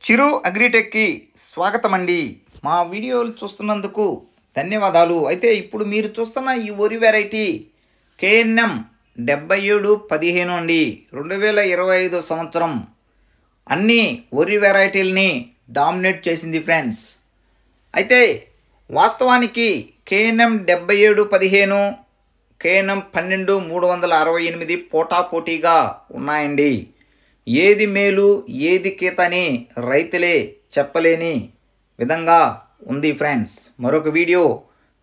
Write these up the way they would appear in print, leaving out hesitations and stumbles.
చిరు అగ్రిటెక్కి స్వాగతం అండి. మా వీడియోలు చూస్తున్నందుకు ధన్యవాదాలు. అయితే ఇప్పుడు మీరు చూస్తున్న ఈ వరి వెరైటీ KNM 7715 అండి. 2025 సంవత్సరం అన్ని వరి వెరైటీలని డామినేట్ చేసింది ఫ్రెండ్స్. అయితే వాస్తవానికి KNM 7715 KNM 12368 పోటాపోటీగా ఉన్నాయండి. ఏది మేలు ఏది కీత అని రైతులే చెప్పలేని విధంగా ఉంది ఫ్రెండ్స్. మరొక వీడియో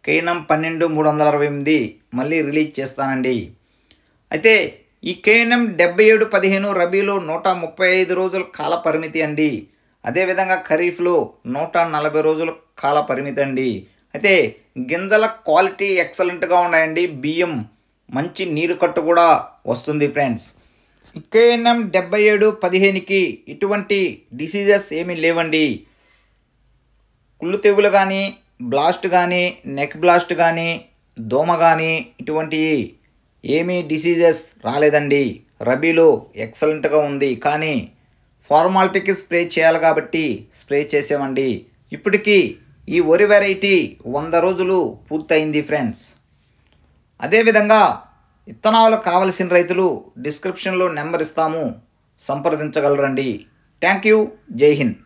KNM 12368 మళ్ళీ రిలీజ్ చేస్తానండి. అయితే ఈ KNM 7715 రబీలో 135 రోజుల కాల పరిమితి అండి. అదేవిధంగా ఖరీఫ్లో 140 రోజుల కాల పరిమితి అండి. అయితే గింజల క్వాలిటీ ఎక్సలెంట్గా ఉన్నాయండి. బియ్యం మంచి నీరు కట్టు కూడా వస్తుంది ఫ్రెండ్స్. KNM 7715కి ఇటువంటి డిసీజెస్ ఏమీ లేవండి. కుళ్ళు తెగులు కానీ, బ్లాస్ట్ కానీ, నెక్ బ్లాస్ట్ కానీ, దోమ కానీ ఇటువంటి ఏమీ డిసీజెస్ రాలేదండి. రబీలో ఎక్సలెంట్గా ఉంది. కానీ ఫార్మాలిటీకి స్ప్రే చేయాలి కాబట్టి స్ప్రే చేసామండి. ఇప్పటికీ ఈ వరి వెరైటీ 100 రోజులు పూర్తయింది ఫ్రెండ్స్. అదేవిధంగా విత్తనాలు కావలసిన రైతులు డిస్క్రిప్షన్లో నెంబర్ ఇస్తాము, సంప్రదించగలరండి. Thank you. జై హింద్.